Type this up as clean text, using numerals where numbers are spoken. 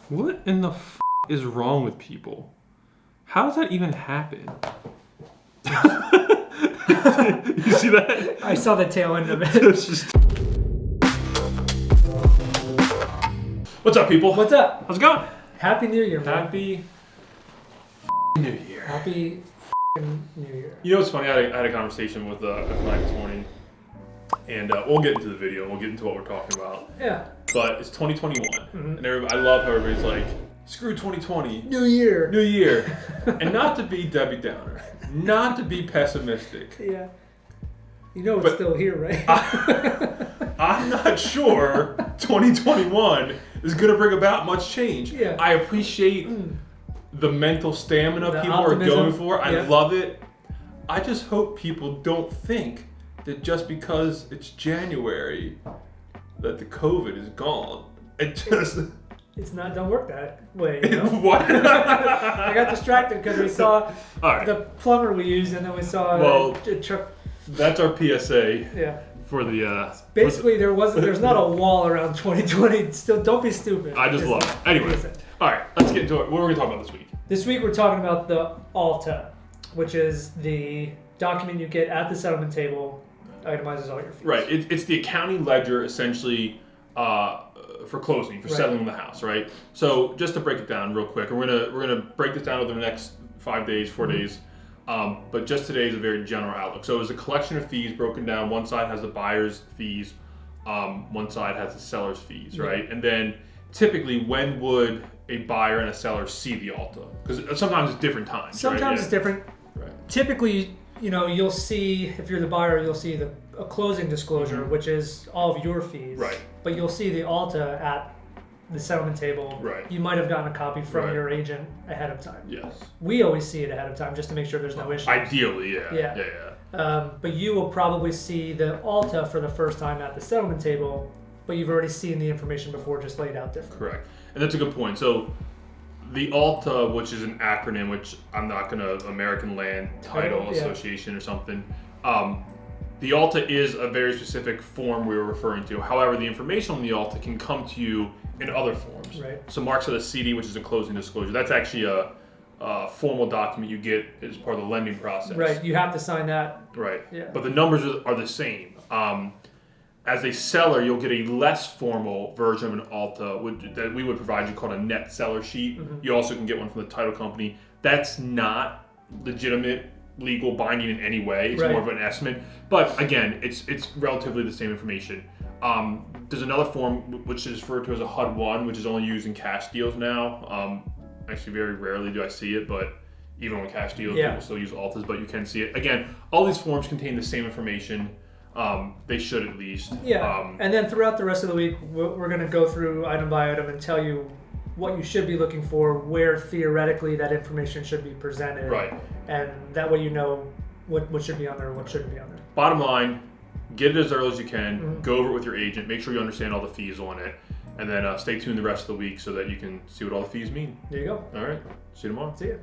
What in the is wrong with people? How does that even happen? You see that? I saw the tail end of it. It's just... What's up, people? What's up? How's it going? Happy New Year, man. Happy New Year. Happy New Year. You know what's funny? I had a conversation with a client this morning, and we'll get into the video. We'll get into what we're talking about. Yeah. But it's 2021, and I love how everybody's like, screw 2020. New Year. New Year. And not to be Debbie Downer, not to be pessimistic. Yeah. You know it's still here, right? I'm not sure 2021 is going to bring about much change. Yeah. I appreciate the mental stamina The people optimism. are going for. I Yeah. love it. I just hope people don't think that just because it's January that the COVID is gone. It just... It's not, don't work that way, you know? What? I got distracted because we saw All right. the plumber we used, and then we saw a truck. That's our PSA Yeah. for the... Basically, there's not a wall around 2020. Still, don't be stupid. I just love it. Anyway, all right, let's get into it. What are we going to talk about this week? This week we're talking about the ALTA, which is the document you get at the settlement table, itemizes all your fees. Right. It's the accounting ledger, essentially, for closing, for settling the house, right? So just to break it down real quick, and we're gonna break this down over the next 5 days, 4 days. But just today is a very general outlook. So it's a collection of fees broken down. One side has the buyer's fees, one side has the seller's fees, right? And then typically, when would a buyer and a seller see the ALTA? Because sometimes it's different times. Sometimes it's different. Right. Typically, you'll see, if you're the buyer, you'll see a closing disclosure, which is all of your fees. Right. But you'll see the ALTA at the settlement table. Right. You might have gotten a copy from your agent ahead of time. Yes. We always see it ahead of time just to make sure there's no issues. Ideally, yeah. But you will probably see the ALTA for the first time at the settlement table, but you've already seen the information before, just laid out differently. Correct. And that's a good point. So the ALTA, which is an acronym, which I'm not going to, American Land Title Association or something, the ALTA is a very specific form we were referring to. However, the information on the ALTA can come to you in other forms. Right. So Mark said a CD, which is a closing disclosure. That's actually a formal document you get as part of the lending process. Right. You have to sign that. Right. Yeah. But the numbers are the same. As a seller, you'll get a less formal version of an ALTA that we would provide you called a net seller sheet. You also can get one from the title company. That's not legitimate, legal, binding in any way. It's more of an estimate. But again, it's relatively the same information. There's another form which is referred to as a HUD-1, which is only used in cash deals now. Actually, very rarely do I see it, but even on cash deals, people still use ALTAs, but you can see it. Again, all these forms contain the same information. They should at least. Yeah. And then throughout the rest of the week, we're going to go through item by item and tell you what you should be looking for, where theoretically that information should be presented. Right. And that way you know what should be on there and what shouldn't be on there. Bottom line, get it as early as you can. Go over it with your agent. Make sure you understand all the fees on it. And then stay tuned the rest of the week so that you can see what all the fees mean. There you go. All right. See you tomorrow. See ya.